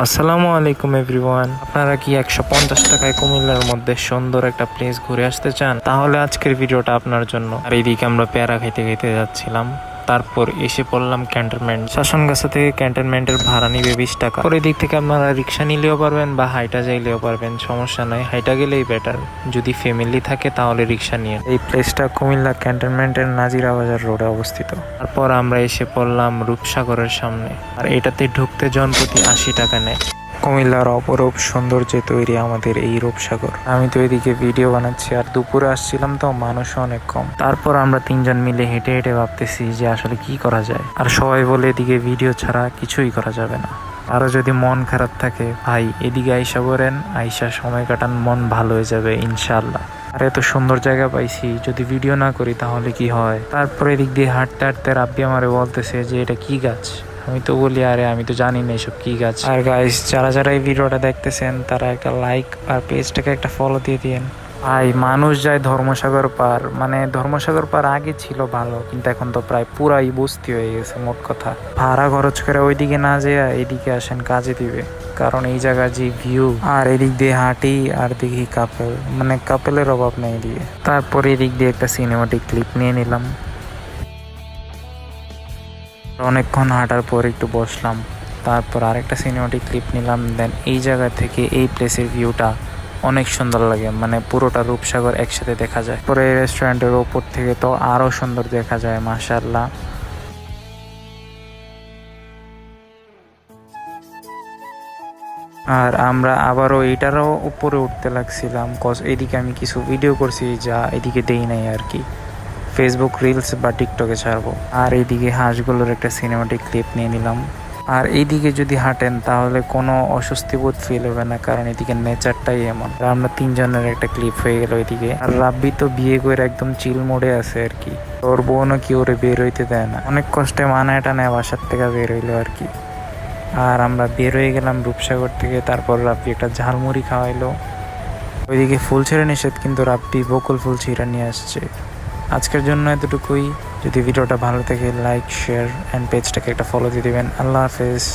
আসসালামু আলাইকুম এভরিওয়ান। আপনারা কি 150 টাকায় কুমিল্লার মধ্যে সুন্দর একটা প্লেস ঘুরে আসতে চান? তাহলে আজকের ভিডিওটা আপনার জন্য। আর এইদিকে আমরা পেয়ারা খাইতে খাইতে যাচ্ছিলাম, তারপর এসে পড়লাম ক্যান্টনমেন্ট। শাসনগাছা থেকে ক্যান্টনমেন্টের ভাড়া নিবে 20 টাকা। পরে দিক থেকে আপনারা রিক্সা নিলেও পারবেন বা হাইটা যাইলেও পারবেন, সমস্যা নাই। হাইটা গেলেই বেটার, যদি ফ্যামিলি থাকে তাহলে রিক্সা নিয়ে। এই প্লেসটা কুমিল্লা ক্যান্টনমেন্টের নাজিরা বাজার রোডে অবস্থিত। তারপর আমরা এসে পড়লাম রূপসাগরের সামনে, আর এটাতে ঢুকতে জনপ্রতি 80 টাকা নেয়। কুমিল্লার অপরূপ সৌন্দর্যে তৈরি আমাদের এই রূপসাগর। আমি তো এদিকে ভিডিও বানাচ্ছি, আর দুপুরে আসছিলাম তো মানুষও অনেক কম। তারপর আমরা তিনজন মিলে হেঁটে হেঁটে ভাবতেছি যে আসলে কি করা যায়। আর সবাই বলে এদিকে ভিডিও ছাড়া কিছুই করা যাবে না। আরো যদি মন খারাপ থাকে ভাই এদিকে আইসা বলেন, আইসা সময় কাটান, মন ভালো হয়ে যাবে ইনশাল্লাহ। আর এত সুন্দর জায়গা পাইছি, যদি ভিডিও না করি তাহলে কি হয়। তারপরে এদিক দিয়ে হাঁটতে হাঁটতে রাব্বি আমারে বলতেছে যে এটা কি গাছ। আমি তো বলি আরে আমি তো জানি না এসব কি গাছ। আর গাইস, যারা যারা এই ভিডিওটা দেখতেছেন তারা একটা লাইক আর পেজটাকে একটা ফলো দিয়ে দিন। ভাই মানুষ যায় ধর্মসাগর পার, মানে ধর্মসাগর পার আগে ছিল ভালো, কিন্তু এখন তো প্রায় পুরাই বস্তি হয়ে গেছে। মোট কথা ভাড়া খরচ করে ওইদিকে না যেয়ে এইদিকে আসেন, কাজে দিবে। কারণ এই জায়গার যে ভিউ, আর এদিক দিয়ে হাঁটি আর দেখি কাপেল, মানে কাপেলের অভাব নেই এদিকে। তারপরে এদিক দিয়ে একটা সিনেমাটিক ক্লিপ নিয়ে নিলাম। অনেকক্ষণ হাঁটার পর একটু বসলাম, তারপর আরেকটা সিনেমাটিক ক্লিপ নিলাম। দেন এই জায়গা থেকে এই প্লেসের ভিউটা অনেক সুন্দর লাগে, মানে পুরোটা রূপসাগর একসাথে দেখা যায়। পরে এই রেস্টুরেন্টের ওপর থেকে তো আরো সুন্দর দেখা যায় মাশাআল্লাহ। আর আমরা আবারও এটারও উপরে উঠতে লাগছিলাম, কজ এদিকে আমি কিছু ভিডিও করছি যা এদিকে দেই নাই আর কি, ফেসবুক রিলস বা টিকটকে ছাড়বো। আর এইদিকে হাঁসগুলোর একটা সিনেমাটিক ক্লিপ নিয়ে নিলাম। আর এইদিকে যদি হাঁটেন তাহলে কোনো অস্বস্তিবোধ ফিল হবে না, কারণ এদিকে নেচারটাই এমন। আর আমরা তিনজনের একটা ক্লিপ হয়ে গেল এদিকে। আর রাব্বি তো বিয়ে করে একদম চিল মোডে আছে আর কি, ওর বোনও কি ওরে বের হইতে দেয় না, অনেক কষ্টে মানায় টানায় বাসার থেকে বের হইলো আর কি। আর আমরা বের হয়ে গেলাম রূপসাগর থেকে। তারপর রাব্বি একটা ঝালমুড়ি খাওয়াইলো। ওইদিকে ফুল ছেড়ে নিষেধ, কিন্তু রাব্বি বকুল ফুল ছিঁড়ে নিয়ে আসছে। আজকের জন্য এতটুকুই। যদি ভিডিওটা ভালো থাকে লাইক, শেয়ার অ্যান্ড পেজটাকে একটা ফলো দিয়ে দেবেন। আল্লাহ হাফেজ।